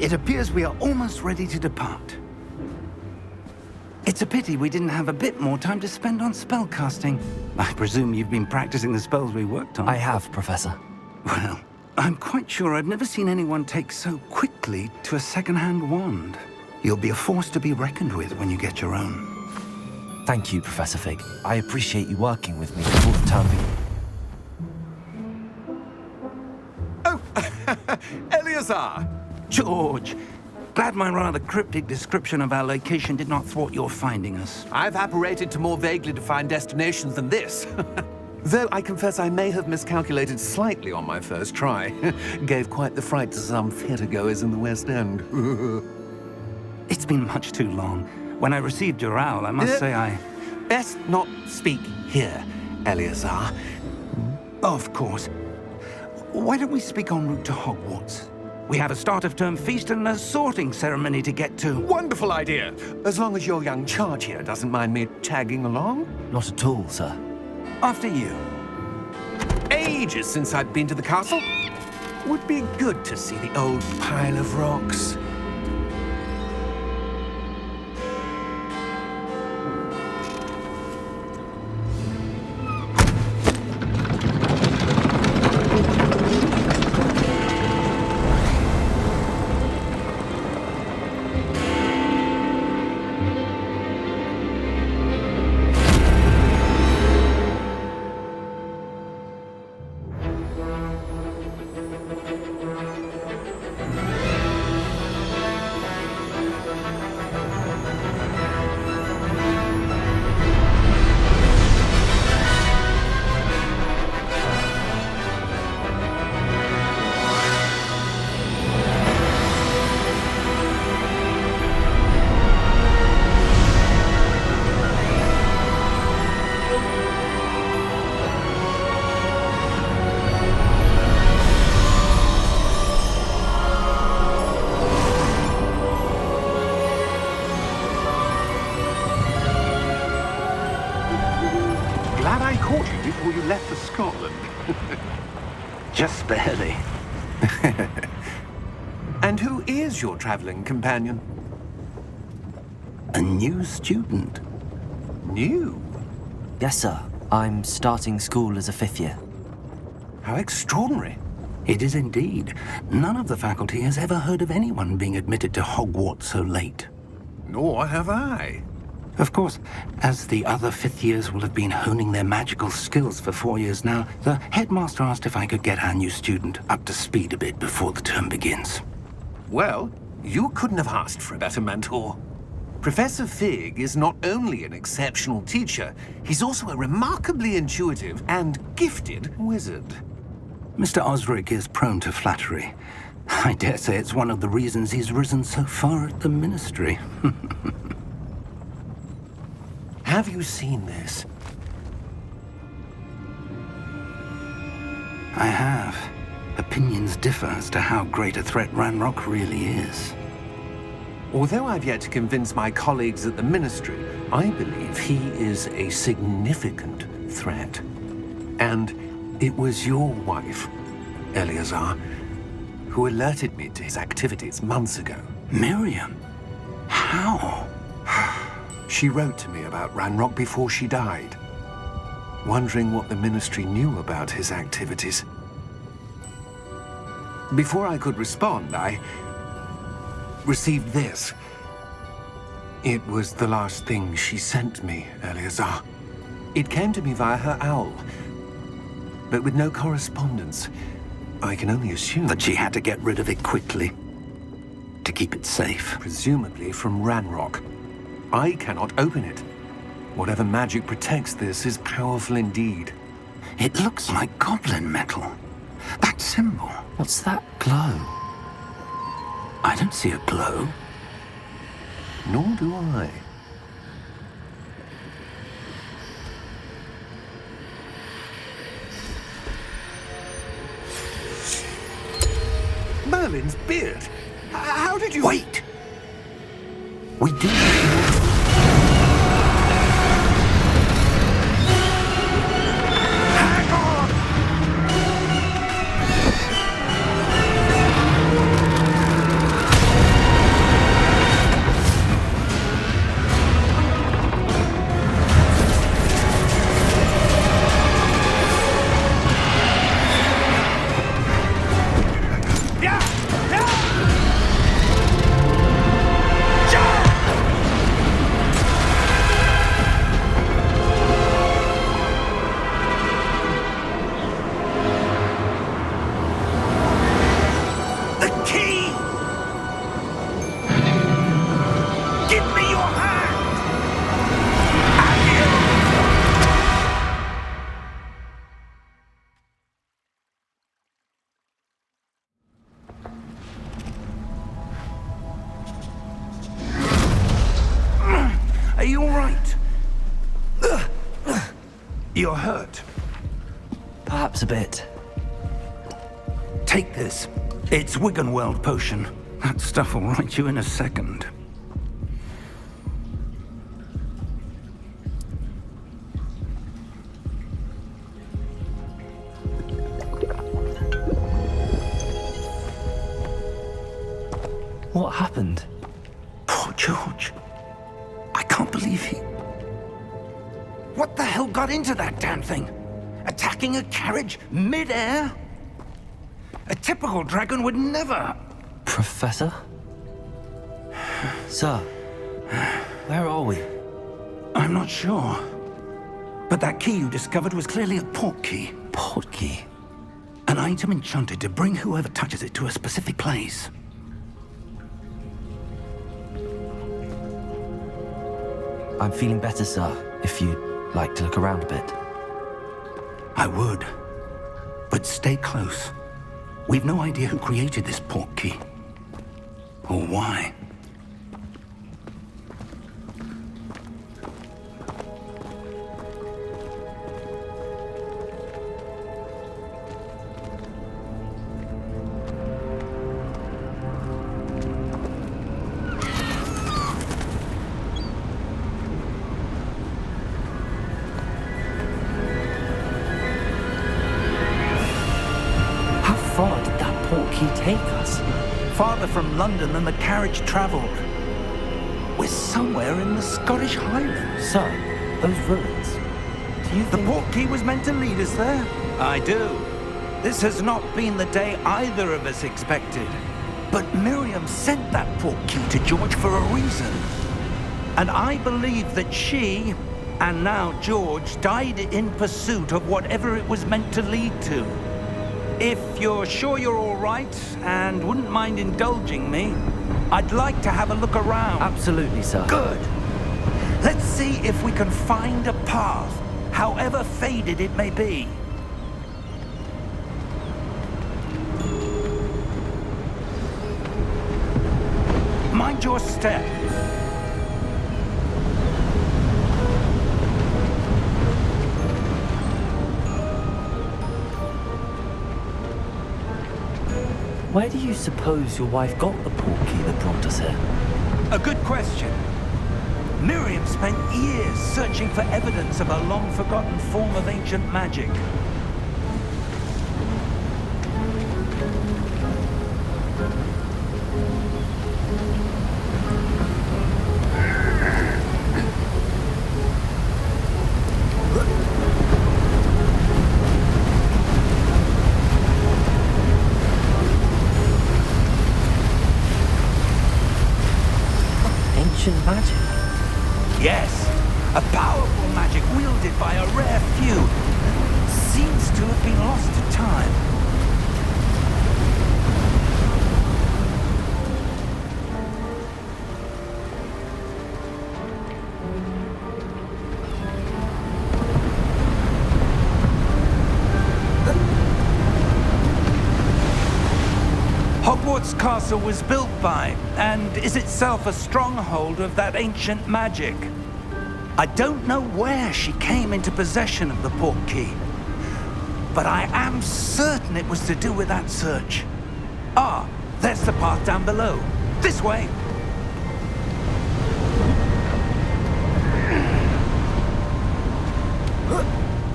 It appears we are almost ready to depart. It's a pity we didn't have a bit more time to spend on spellcasting. I presume you've been practicing the spells we worked on. I have, Professor. Well, I'm quite sure I've never seen anyone take so quickly to a second-hand wand. You'll be a force to be reckoned with when you get your own. Thank you, Professor Fig. I appreciate you working with me before the term begins. Oh, Eleazar! George! Glad my rather cryptic description of our location did not thwart your finding us. I've apparated to more vaguely defined destinations than this. Though I confess I may have miscalculated slightly on my first try. Gave quite the fright to some theatre-goers in the West End. It's been much too long. When I received your owl, I must say I... Best not speak here, Eleazar. Of course. Why don't we speak en route to Hogwarts? We have a start-of-term feast and a sorting ceremony to get to. Wonderful idea! As long as your young charge here doesn't mind me tagging along. Not at all, sir. After you. Ages since I've been to the castle. Would be good to see the old pile of rocks. Before you left for Scotland. Just barely. And who is your traveling companion? A new student. New? Yes, sir. I'm starting school as a 5th year. How extraordinary. It is indeed. None of the faculty has ever heard of anyone being admitted to Hogwarts so late. Nor have I. Of course, as the other 5th years will have been honing their magical skills for 4 years now, the headmaster asked if I could get our new student up to speed a bit before the term begins. Well, you couldn't have asked for a better mentor. Professor Fig is not only an exceptional teacher, he's also a remarkably intuitive and gifted wizard. Mr. Osric is prone to flattery. I dare say it's one of the reasons he's risen so far at the ministry. Have you seen this? I have. Opinions differ as to how great a threat Ranrock really is. Although I've yet to convince my colleagues at the Ministry, I believe he is a significant threat. And it was your wife, Eleazar, who alerted me to his activities months ago. Miriam? How? She wrote to me about Ranrock before she died, wondering what the Ministry knew about his activities. Before I could respond, I received this. It was the last thing she sent me, Eleazar. It came to me via her owl, but with no correspondence. I can only assume That she had to get rid of it quickly, to keep it safe. presumably from Ranrock. I cannot open it. Whatever magic protects this is powerful indeed. It looks like goblin metal. That symbol. What's that glow? I don't see a glow. Nor do I. Merlin's beard. How did you... Wait! We do... You're hurt. Perhaps a bit. Take this. It's Wiggenweld potion. That stuff will right you in a second. What happened? Poor George. I can't believe he... What the hell got into that damn thing? Attacking a carriage mid-air? A typical dragon would never... Professor? Sir, where are we? I'm not sure. But that key you discovered was clearly a port key. Port key? An item enchanted to bring whoever touches it to a specific place. I'm feeling better, sir, if you'd like to look around a bit. I would. But stay close. We've no idea who created this port key. Or why. Take us? Farther from London than the carriage travelled. We're somewhere in the Scottish Highlands. Sir, those ruins. Do you The think... port key was meant to lead us there? I do. This has not been the day either of us expected. But Miriam sent that port key to George for a reason. And I believe that she, and now George, died in pursuit of whatever it was meant to lead to. If you're sure you're all right and wouldn't mind indulging me, I'd like to have a look around. Absolutely, sir. Good. Let's see if we can find a path, however faded it may be. Mind your step. Where do you suppose your wife got the port key that brought us here? A good question. Miriam spent years searching for evidence of a long-forgotten form of ancient magic. Ancient magic? Yes, a powerful magic wielded by a rare few. Seems to have been lost to time. Hogwarts Castle was built by, and is itself a stronghold of that ancient magic. I don't know where she came into possession of the port key, but I am certain it was to do with that search. Ah, there's the path down below. This way.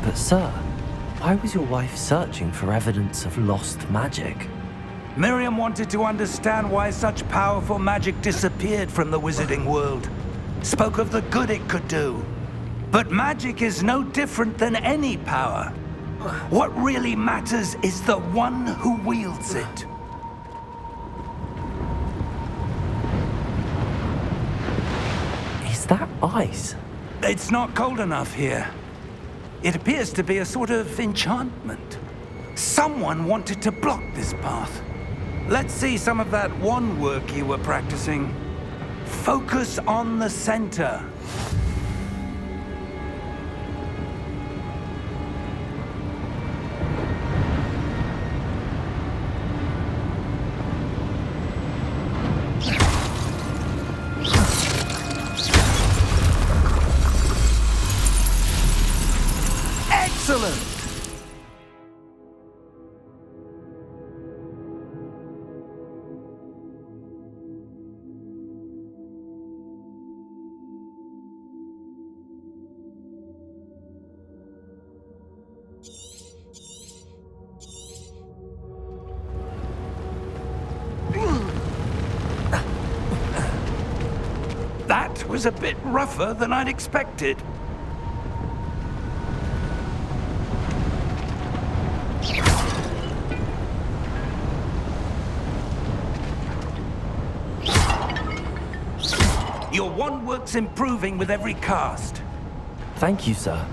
But sir, why was your wife searching for evidence of lost magic? Miriam wanted to understand why such powerful magic disappeared from the wizarding world. Spoke of the good it could do. But magic is no different than any power. What really matters is the one who wields it. Is that ice? It's not cold enough here. It appears to be a sort of enchantment. Someone wanted to block this path. Let's see some of that wand work you were practicing. Focus on the center. That was a bit rougher than I'd expected. Your wand work's improving with every cast. Thank you, sir.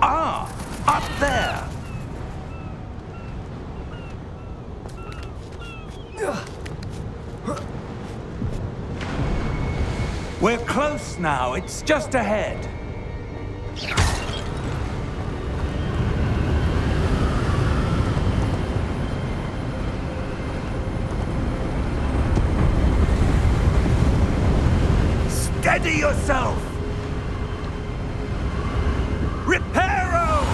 Ah, up there. We're close now. It's just ahead. Steady yourself! Reparo!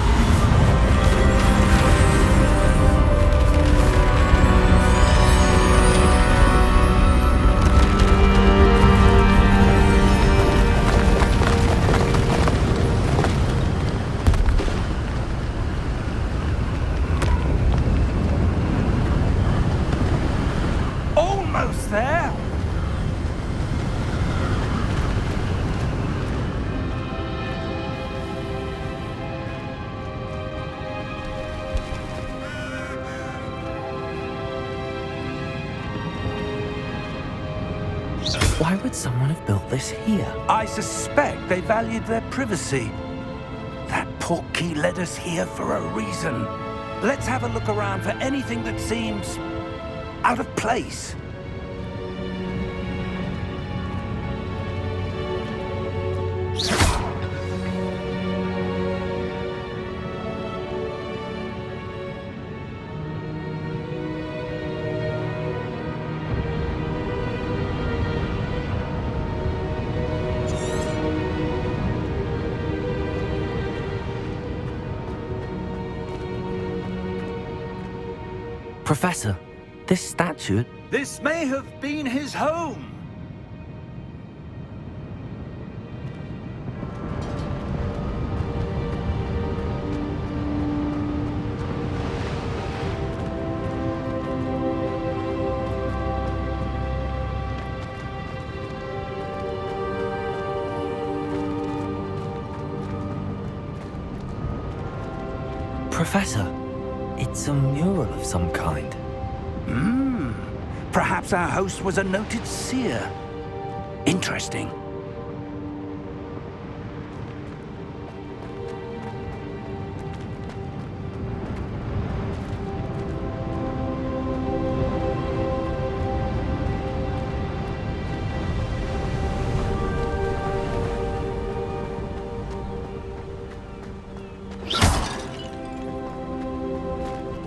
Almost there! Why would someone have built this here? I suspect they valued their privacy. That portkey led us here for a reason. Let's have a look around for anything that seems out of place. Professor, this statue... This may have been his home. Professor, it's a mural of some kind. Perhaps our host was a noted seer. Interesting.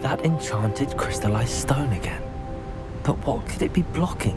That enchanted crystallized stone again. But what could it be blocking?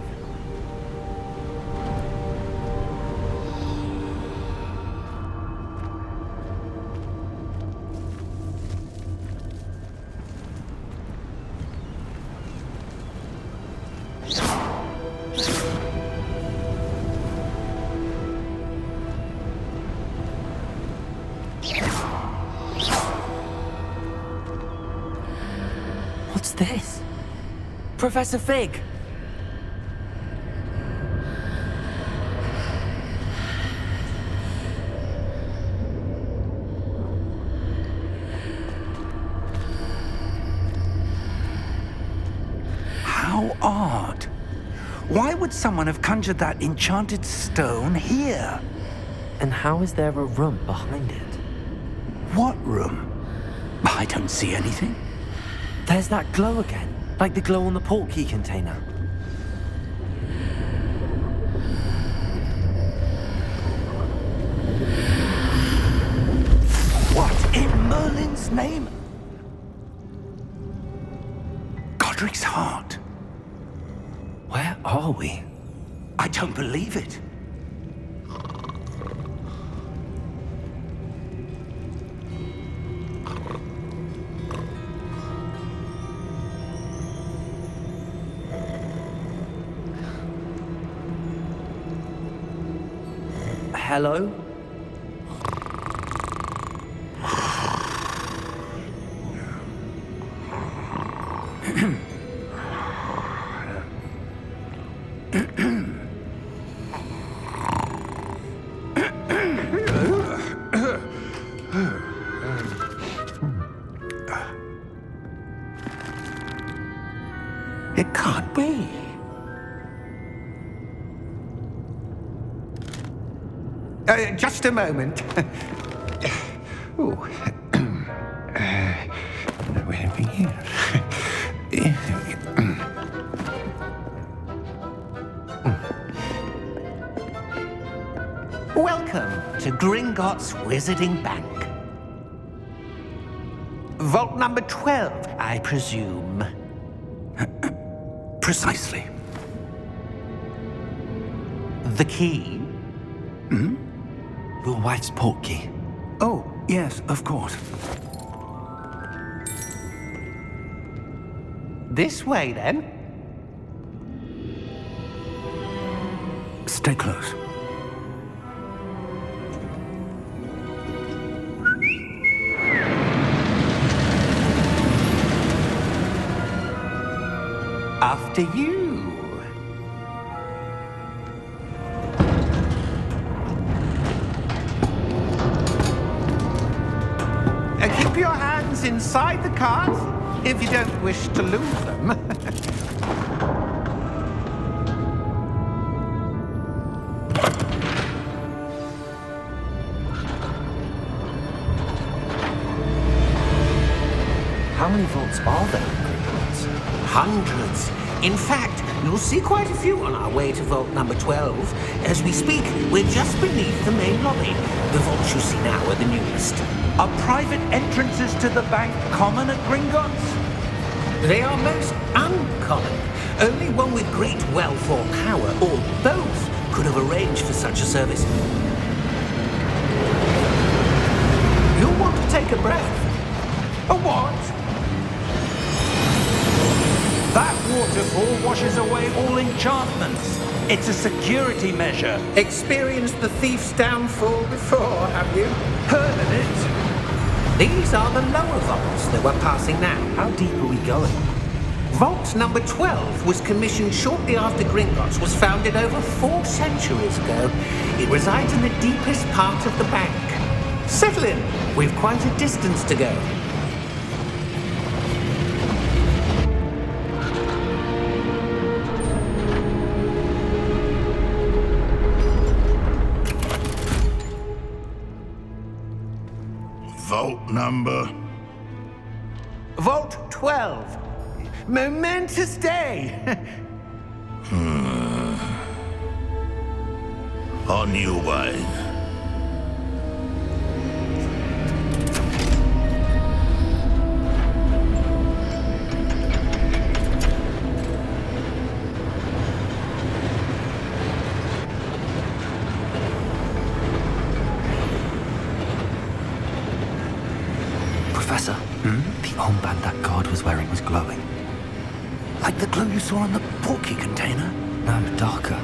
What's this? Professor Fig! How odd. Why would someone have conjured that enchanted stone here? And how is there a room behind it? What room? I don't see anything. There's that glow again, like the glow on the portkey container. What in Merlin's name? Godric's heart. Where are we? I don't believe it. Hello? It can't be. Just a moment. Ooh. Anything here? Welcome to Gringotts Wizarding Bank. Vault number 12, I presume. Precisely. The key? Your wife's portkey. Oh, yes, of course. This way, then. Stay close. After you. Keep your hands inside the cart if you don't wish to lose them. How many vaults are there in Gringotts? Hundreds. In fact, you'll see quite a few on our way to vault number 12. As we speak, we're just beneath the main lobby. The vaults you see now are the newest. Are private entrances to the bank common at Gringotts? They are most uncommon. Only one with great wealth or power, or both, could have arranged for such a service. You'll want to take a breath. A what? That waterfall washes away all enchantments. It's a security measure. Experienced the thief's downfall before, have you? Heard of it? These are the lower vaults that we're passing now. How deep are we going? Vault number 12 was commissioned shortly after Gringotts was founded over 4 centuries ago. It resides in the deepest part of the bank. Settle in. We've quite a distance to go. Vault number? Vault 12. Momentous day. On you, wine. Professor, the armband that guard was wearing was glowing. Like the glow you saw on the portkey container? No, darker.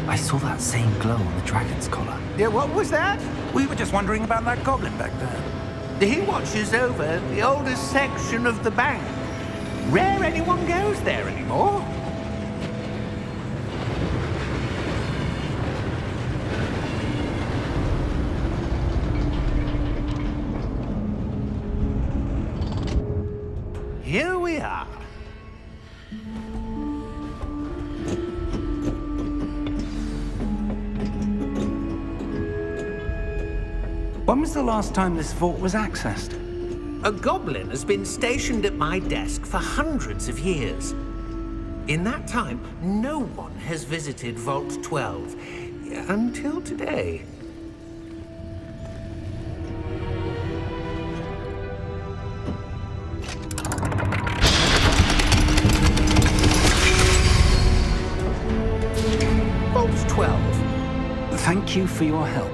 I saw that same glow on the dragon's collar. Yeah, what was that? We were just wondering about that goblin back there. He watches over the oldest section of the bank. Rare anyone goes there anymore. Here we are. When was the last time this vault was accessed? A goblin has been stationed at my desk for hundreds of years. In that time, no one has visited Vault 12 until today. Vault 12. Thank you for your help.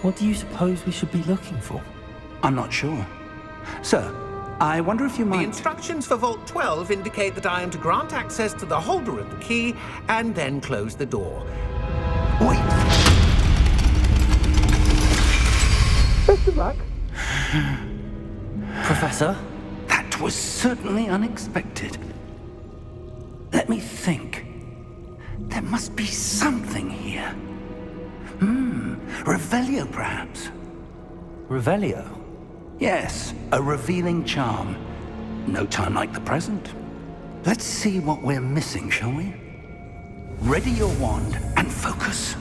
What do you suppose we should be looking for? I'm not sure. Sir, I wonder if you The might... instructions for Vault 12 indicate that I am to grant access to the holder of the key and then close the door. Wait! Best of luck. Professor? That was certainly unexpected. Let me think. There must be something here. Revelio, perhaps? Revelio? Yes, a revealing charm. No time like the present. Let's see what we're missing, shall we? Ready your wand and focus.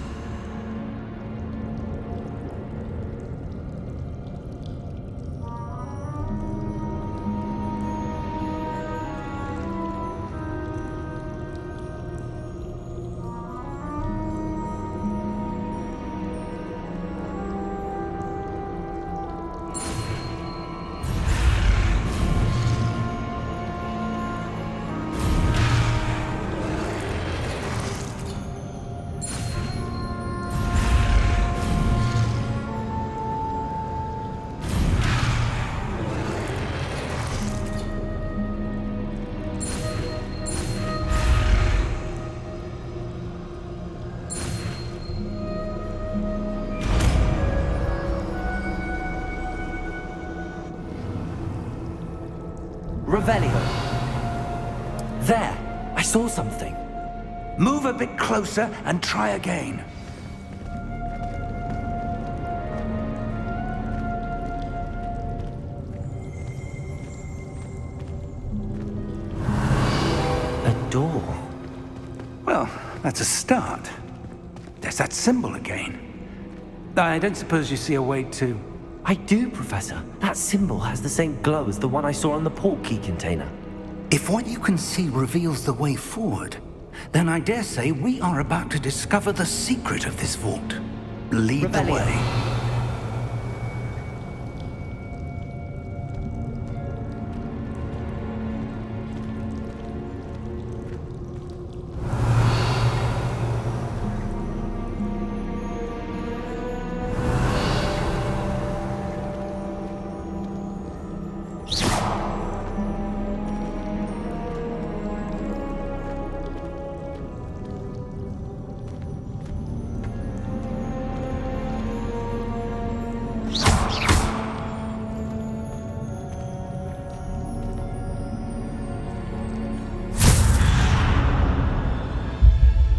Revelio. There! I saw something. Move a bit closer and try again. A door. Well, that's a start. There's that symbol again. I don't suppose you see a way to... I do, Professor. That symbol has the same glow as the one I saw on the port key container. If what you can see reveals the way forward, then I dare say we are about to discover the secret of this vault. Lead the Revelio. way.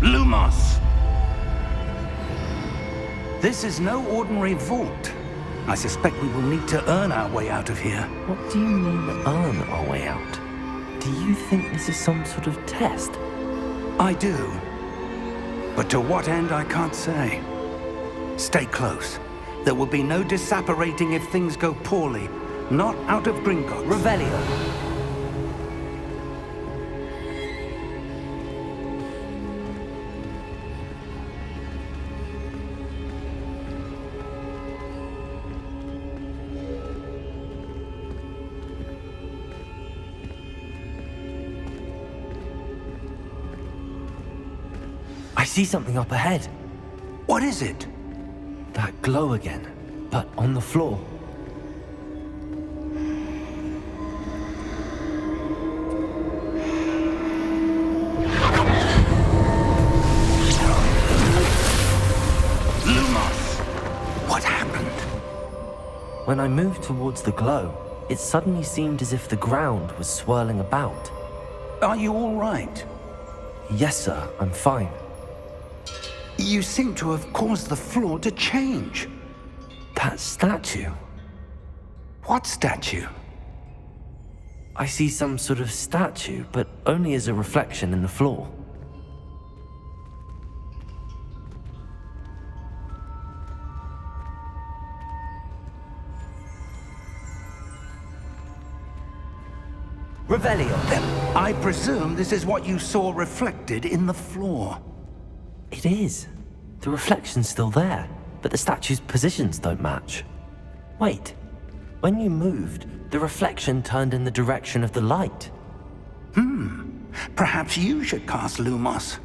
Lumos! This is no ordinary vault. I suspect we will need to earn our way out of here. What do you mean, earn our way out? Do you think this is some sort of test? I do. But to what end, I can't say. Stay close. There will be no disapparating if things go poorly. Not out of Gringotts. Revelio. I see something up ahead. What is it? That glow again, but on the floor. Lumos! What happened? When I moved towards the glow, it suddenly seemed as if the ground was swirling about. Are you all right? Yes, sir, I'm fine. You seem to have caused the floor to change. That statue. What statue? I see some sort of statue, but only as a reflection in the floor. Revelio. Then I presume this is what you saw reflected in the floor. It is. The reflection's still there, but the statue's positions don't match. Wait. When you moved, the reflection turned in the direction of the light. Perhaps you should cast Lumos.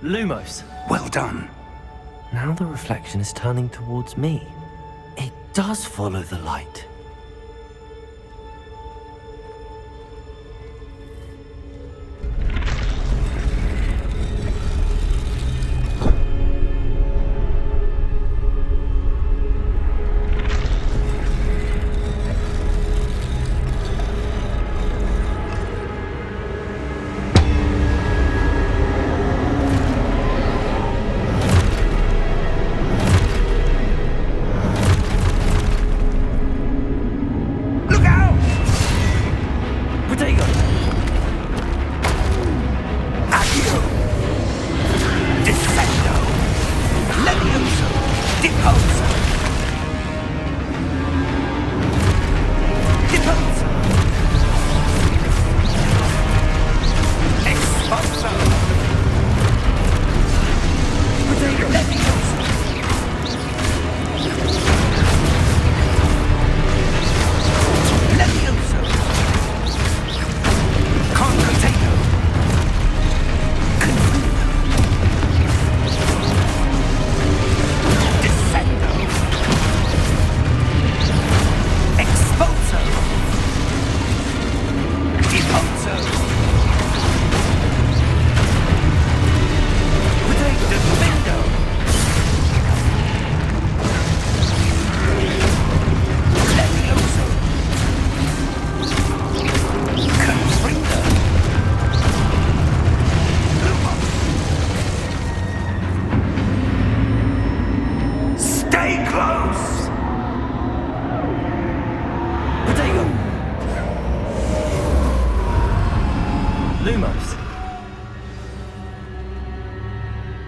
Lumos. Well done. Now the reflection is turning towards me. It does follow the light.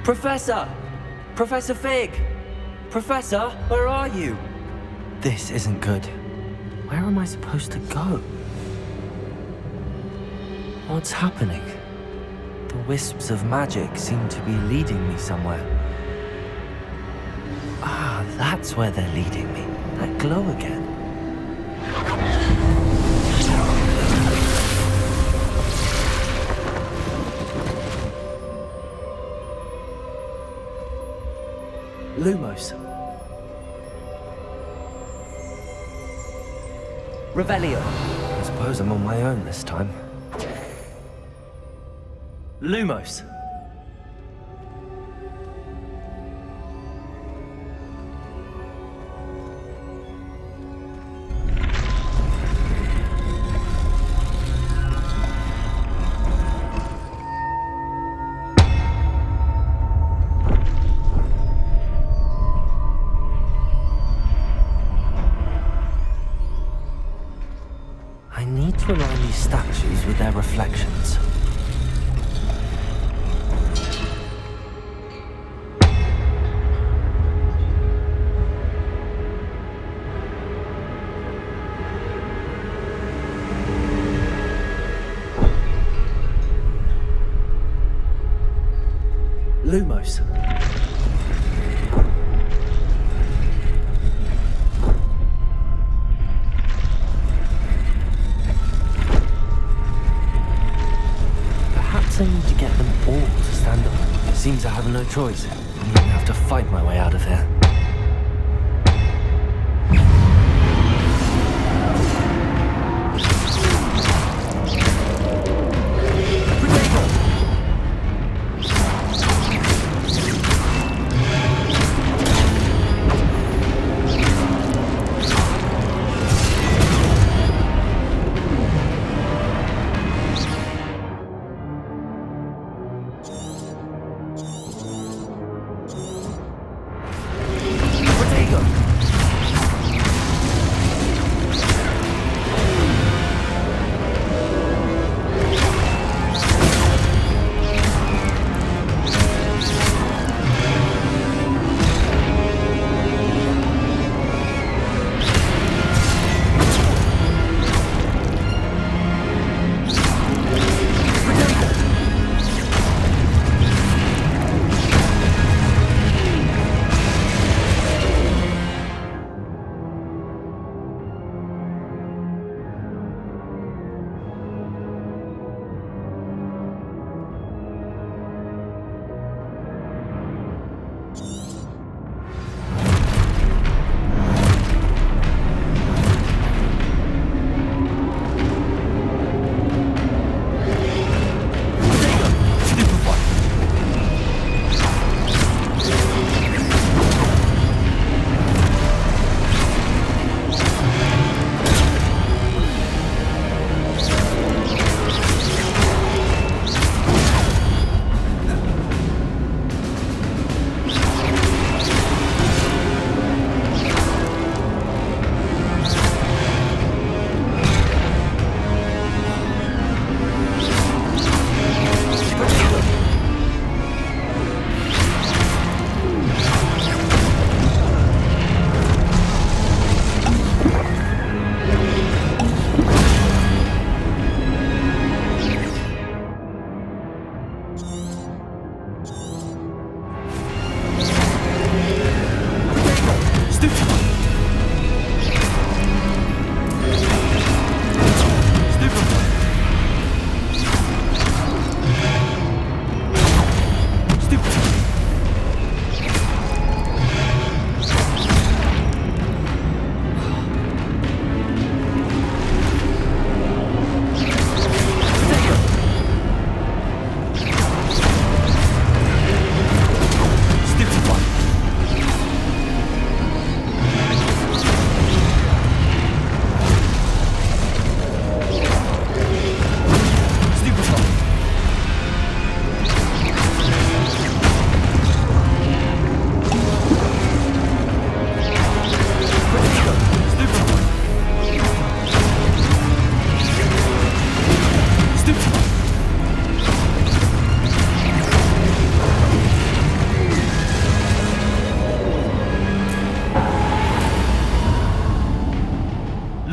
Professor! Professor Fig! Professor, where are you? This isn't good. Where am I supposed to go? What's happening? The wisps of magic seem to be leading me somewhere. Ah, that's where they're leading me. That glow again. Lumos. Revelio. I suppose I'm on my own this time. Lumos. I need to align these statues with their reflections. Lumos. Perhaps I need to get them all to stand up. Seems I have no choice. I'm gonna have to fight my way out of here.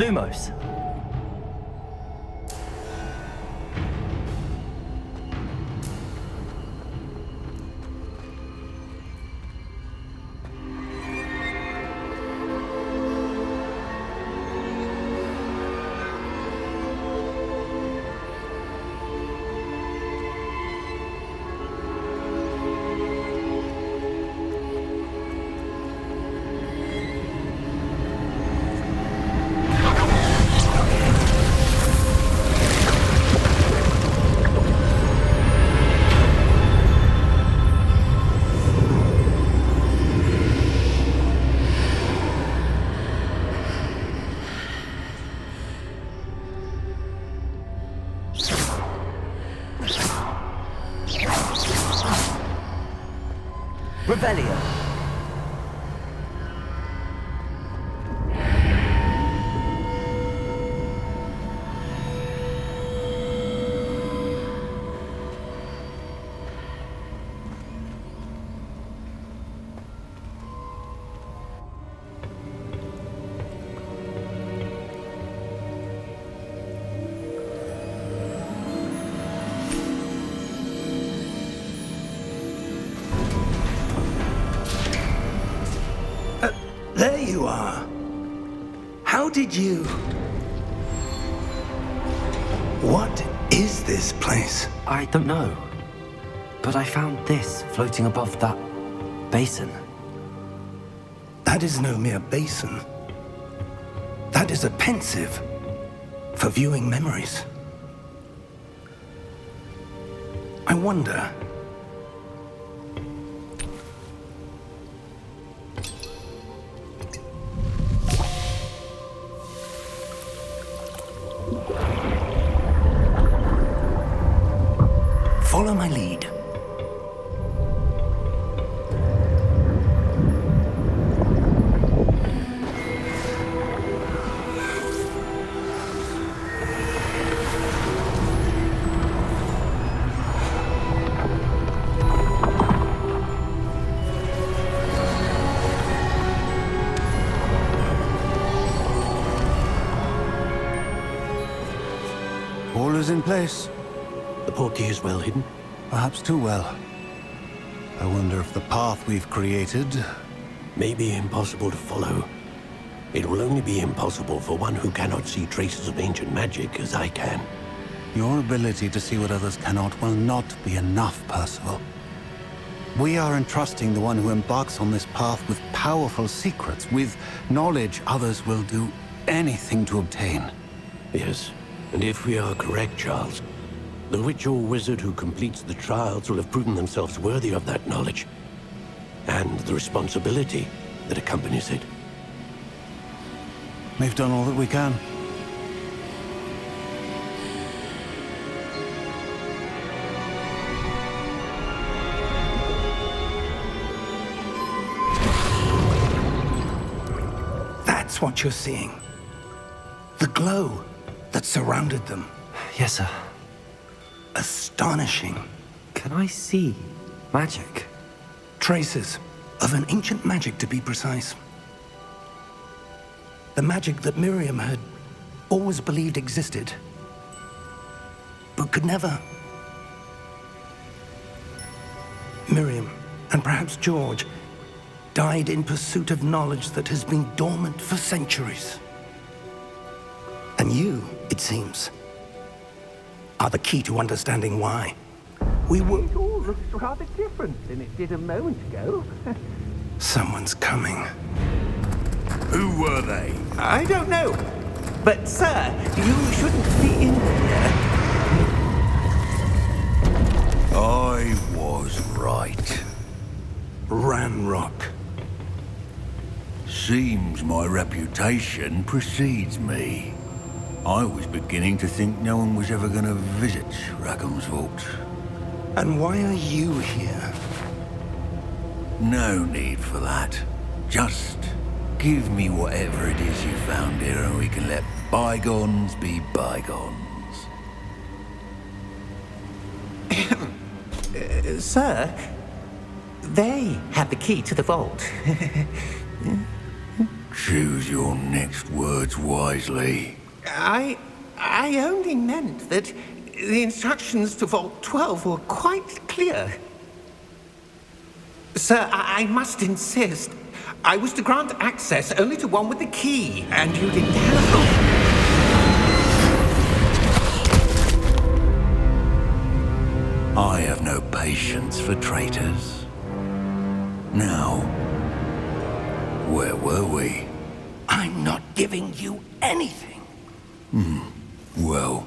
Lumos. Revelio. There you are. How did you... What is this place? I don't know. But I found this floating above that basin. That is no mere basin. That is a pensive for viewing memories. I wonder... Follow my lead. All is in place. The portkey is well hidden. Perhaps too well. I wonder if the path we've created... May be impossible to follow. It will only be impossible for one who cannot see traces of ancient magic as I can. Your ability to see what others cannot will not be enough, Percival. We are entrusting the one who embarks on this path with powerful secrets, with knowledge others will do anything to obtain. Yes, and if we are correct, Charles, the witch or wizard who completes the trials will have proven themselves worthy of that knowledge, and the responsibility that accompanies it. We've done all that we can. That's what you're seeing. The glow that surrounded them. Yes, sir. Astonishing. Can I see magic? Traces of an ancient magic, to be precise. The magic that Miriam had always believed existed, but could never. Miriam, and perhaps George, died in pursuit of knowledge that has been dormant for centuries. And you, it seems, are the key to understanding why. We were... It all looks rather different than it did a moment ago. Someone's coming. Who were they? I don't know. But, sir, you shouldn't be in here. I was right. Ranrock. Seems my reputation precedes me. I was beginning to think no one was ever going to visit Rackham's vault. And why are you here? No need for that. Just give me whatever it is you found here and we can let bygones be bygones. Sir, they have the key to the vault. Choose your next words wisely. I only meant that the instructions to Vault 12 were quite clear. Sir, I must insist. I was to grant access only to one with the key, and you didn't have... I have no patience for traitors. Now, where were we? I'm not giving you anything. Well,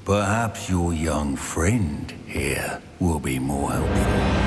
perhaps your young friend here will be more helpful.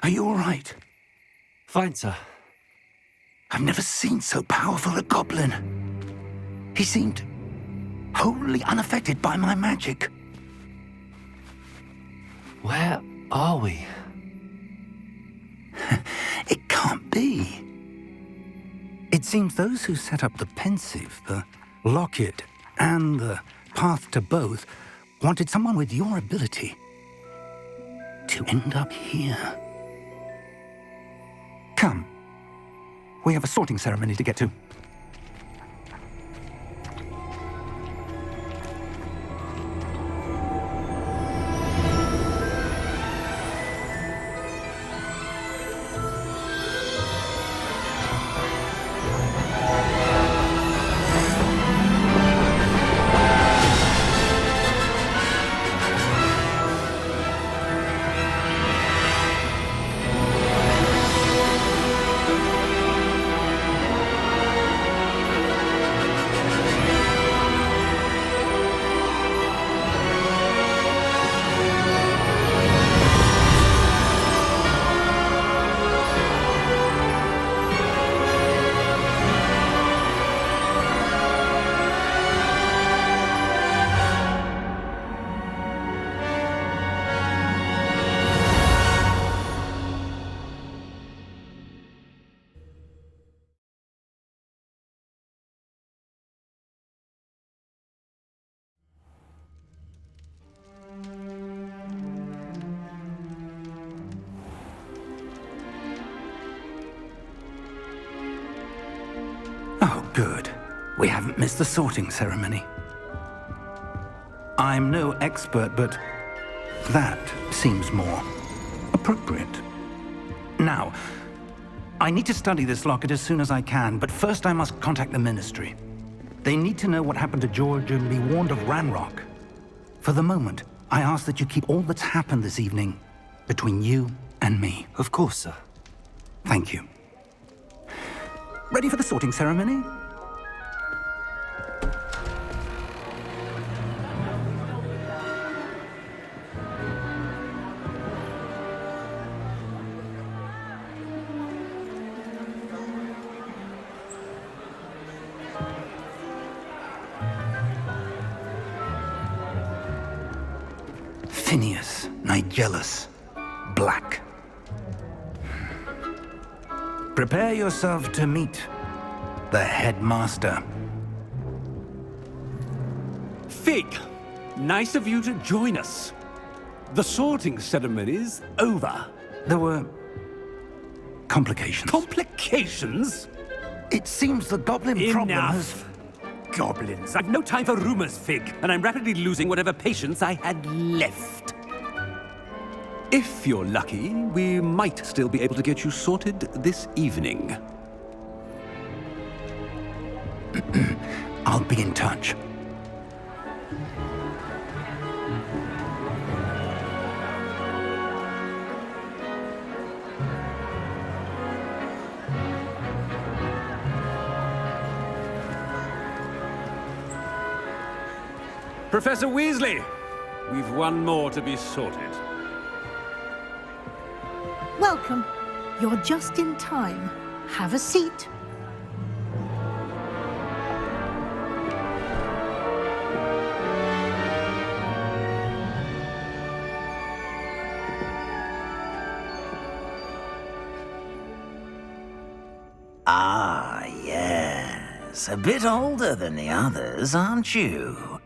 Are you all right? Fine, sir. I've never seen so powerful a goblin. He seemed wholly unaffected by my magic. Where are we? It can't be. It seems those who set up the pensive, the locket, and the path to both wanted someone with your ability to end up here. Come. We have a sorting ceremony to get to. Oh, good. We haven't missed the sorting ceremony. I'm no expert, but that seems more appropriate. Now, I need to study this locket as soon as I can, but first I must contact the Ministry. They need to know what happened to George and be warned of Ranrock. For the moment, I ask that you keep all that's happened this evening between you and me. Of course, sir. Thank you. Ready for the sorting ceremony? Phineas, Nigellus, Black. Prepare yourself to meet the headmaster. Fig, nice of you to join us. The sorting ceremony's over. There were complications. Complications? It seems the goblin problem has... Enough. Goblins! I've no time for rumors, Fig, and I'm rapidly losing whatever patience I had left. If you're lucky, we might still be able to get you sorted this evening. I'll be in touch. Professor Weasley, we've one more to be sorted. Welcome. You're just in time. Have a seat. Ah, yes. A bit older than the others, aren't you?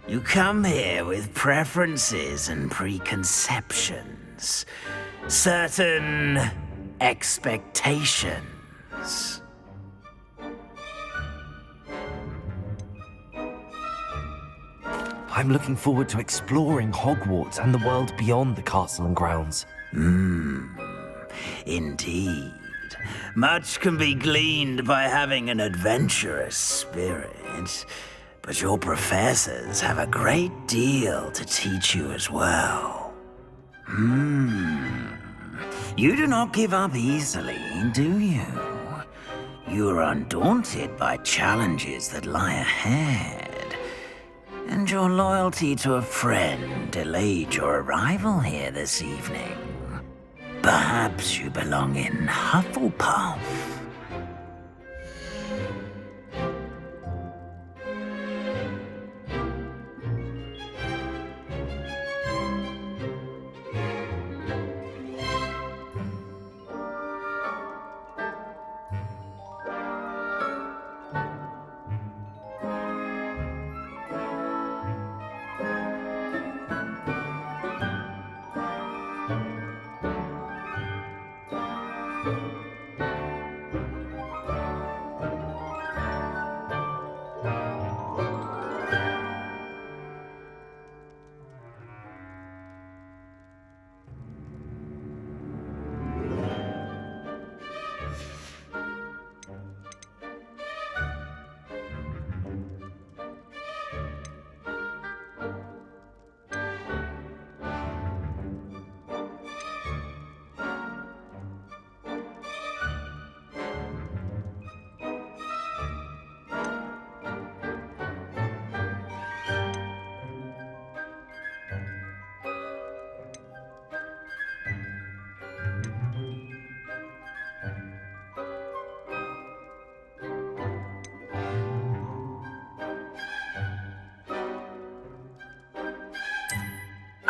You come here with preferences and preconceptions. Certain expectations. I'm looking forward to exploring Hogwarts and the world beyond the castle and grounds. Indeed. Much can be gleaned by having an adventurous spirit, but your professors have a great deal to teach you as well. You do not give up easily, do you? You are undaunted by challenges that lie ahead, and your loyalty to a friend delayed your arrival here this evening. Perhaps you belong in Hufflepuff.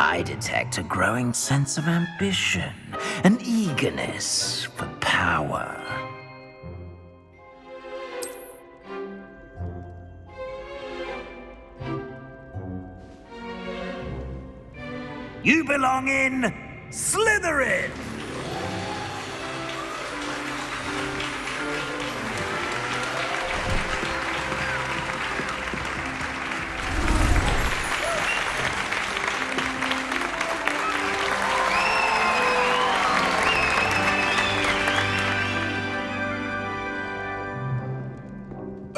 I detect a growing sense of ambition, an eagerness for power. You belong in Slytherin!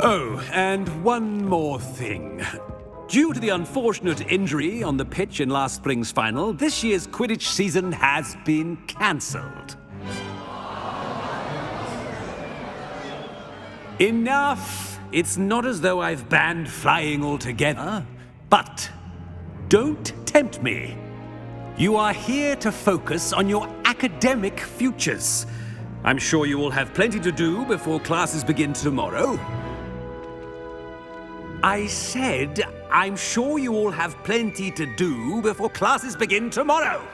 Oh, and one more thing. Due to the unfortunate injury on the pitch in last spring's final, this year's Quidditch season has been cancelled. Enough! It's not as though I've banned flying altogether, but don't tempt me. You are here to focus on your academic futures. I'm sure you will have plenty to do before classes begin tomorrow. I said, I'm sure you all have plenty to do before classes begin tomorrow.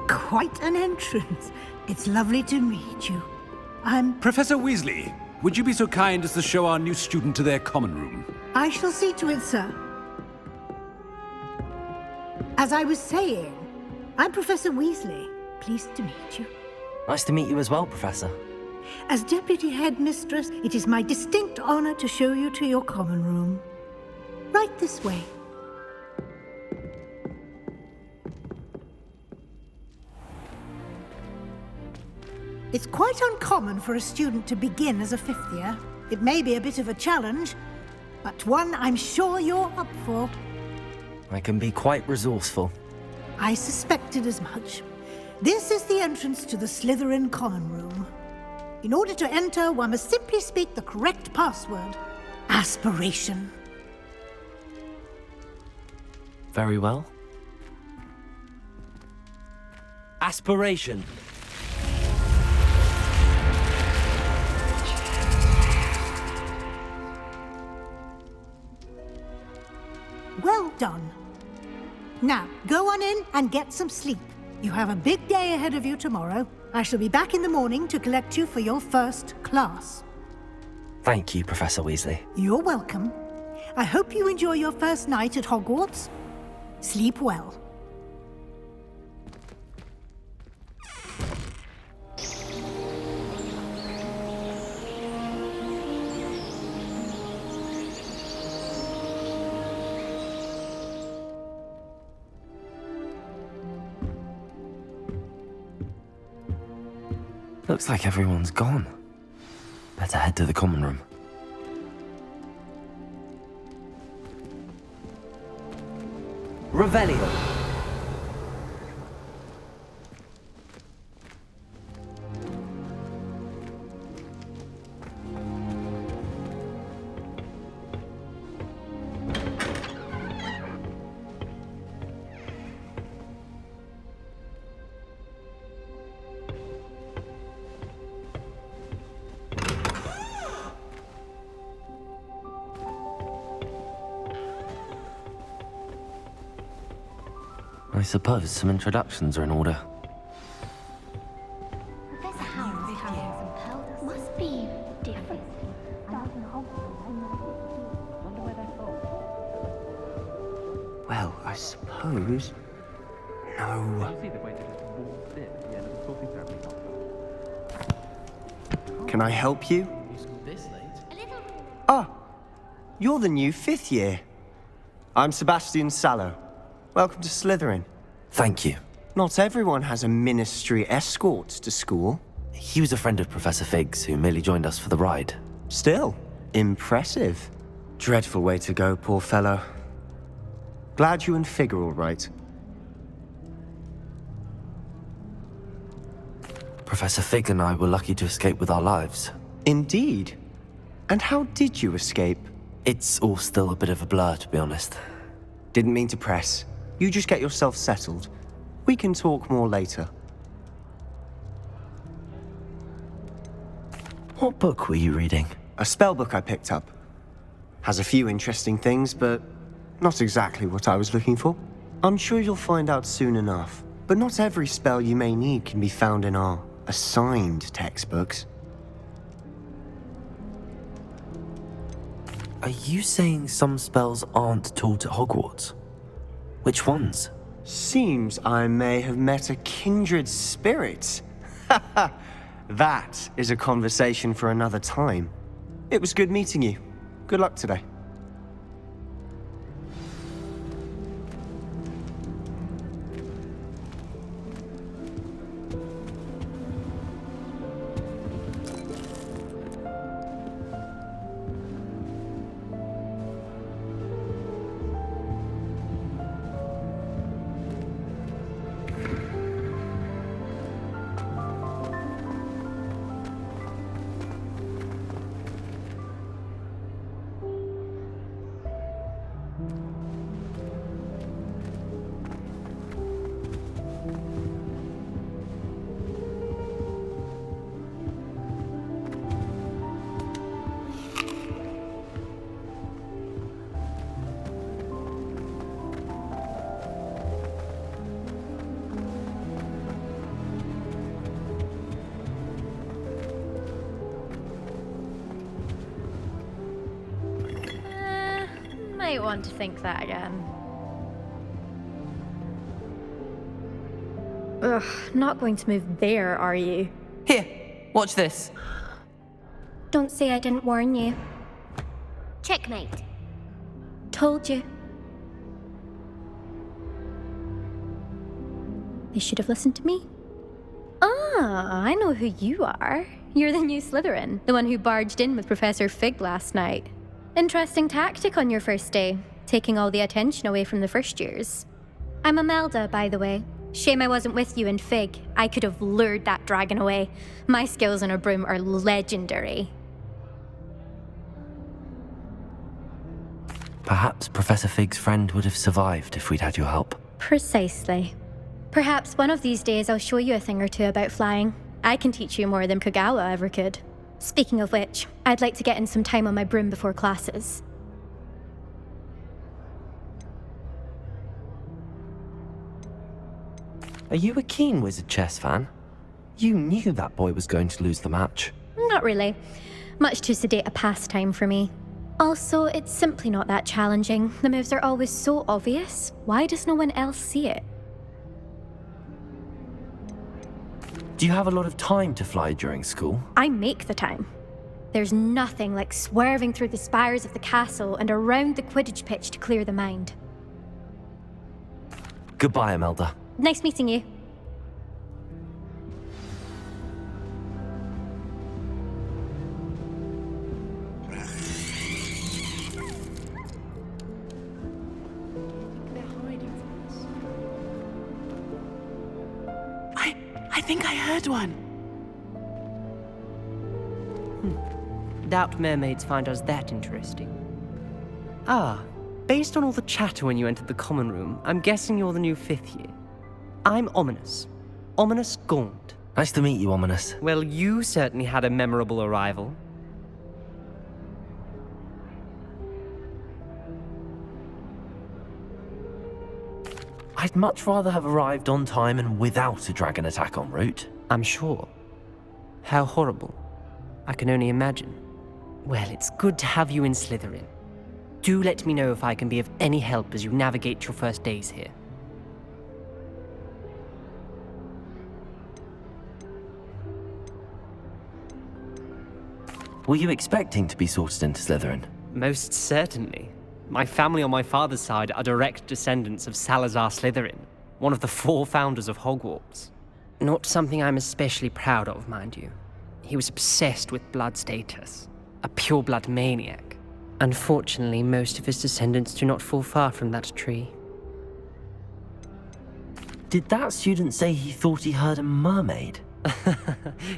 Quite an entrance. It's lovely to meet you. Professor Weasley, would you be so kind as to show our new student to their common room? I shall see to it, sir. As I was saying, I'm Professor Weasley. Pleased to meet you. Nice to meet you as well, Professor. As Deputy Headmistress, it is my distinct honor to show you to your common room. Right this way. It's quite uncommon for a student to begin as a fifth year. It may be a bit of a challenge, but one I'm sure you're up for. I can be quite resourceful. I suspected as much. This is the entrance to the Slytherin common room. In order to enter, one must simply speak the correct password. Aspiration. Very well. Aspiration. Well done. Now, go on in and get some sleep. You have a big day ahead of you tomorrow. I shall be back in the morning to collect you for your first class. Thank you, Professor Weasley. You're welcome. I hope you enjoy your first night at Hogwarts. Sleep well. Looks like everyone's gone. Better head to the common room. Revelio. I suppose some introductions are in order. Professor Howard's having some pearls. Must be different. Well, I suppose... No. Can I help you? Ah, you're the new fifth year. I'm Sebastian Sallow. Welcome to Slytherin. Thank you. Not everyone has a ministry escort to school. He was a friend of Professor Fig's who merely joined us for the ride. Still, impressive. Dreadful way to go, poor fellow. Glad you and Fig are all right. Professor Fig and I were lucky to escape with our lives. Indeed. And how did you escape? It's all still a bit of a blur, to be honest. Didn't mean to press. You just get yourself settled. We can talk more later. What book were you reading? A spell book I picked up. Has a few interesting things, but not exactly what I was looking for. I'm sure you'll find out soon enough. But not every spell you may need can be found in our assigned textbooks. Are you saying some spells aren't taught at Hogwarts? Which ones? Seems I may have met a kindred spirit. That is a conversation for another time. It was good meeting you. Good luck today. Might want to think that again. Ugh, not going to move there, are you? Here, watch this. Don't say I didn't warn you. Checkmate. Told you. They should have listened to me. Ah, I know who you are. You're the new Slytherin, the one who barged in with Professor Fig last night. Interesting tactic on your first day, taking all the attention away from the first years. I'm Imelda, by the way. Shame I wasn't with you in Fig. I could have lured that dragon away. My skills on a broom are legendary. Perhaps Professor Fig's friend would have survived if we'd had your help. Precisely. Perhaps one of these days I'll show you a thing or two about flying. I can teach you more than Kagawa ever could. Speaking of which, I'd like to get in some time on my broom before classes. Are you a keen Wizard chess fan? You knew that boy was going to lose the match. Not really. Much too sedate a pastime for me. Also, it's simply not that challenging. The moves are always so obvious. Why does no one else see it? Do you have a lot of time to fly during school? I make the time. There's nothing like swerving through the spires of the castle and around the Quidditch pitch to clear the mind. Goodbye, Imelda. Nice meeting you. I think I heard one. Doubt mermaids find us that interesting. Ah, based on all the chatter when you entered the common room, I'm guessing you're the new 5th year. I'm Ominous. Ominous Gaunt. Nice to meet you, Ominous. Well, you certainly had a memorable arrival. I'd much rather have arrived on time and without a dragon attack en route. I'm sure. How horrible. I can only imagine. Well, it's good to have you in Slytherin. Do let me know if I can be of any help as you navigate your first days here. Were you expecting to be sorted into Slytherin? Most certainly. My family on my father's side are direct descendants of Salazar Slytherin, one of the 4 founders of Hogwarts. Not something I'm especially proud of, mind you. He was obsessed with blood status, a pure-blood maniac. Unfortunately, most of his descendants do not fall far from that tree. Did that student say he thought he heard a mermaid?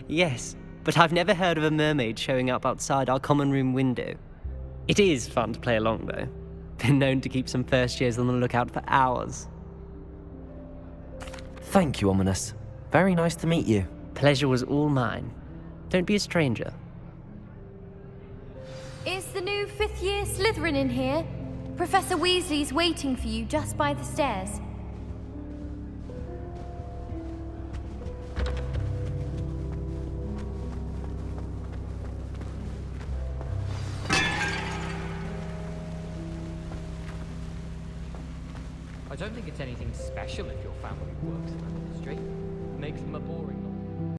Yes, but I've never heard of a mermaid showing up outside our common room window. It is fun to play along, though. Been known to keep some first years on the lookout for hours. Thank you, Ominous. Very nice to meet you. Pleasure was all mine. Don't be a stranger. Is the new 5th year Slytherin in here? Professor Weasley's waiting for you just by the stairs. I don't think it's anything special if your family works in that industry. It makes them a boring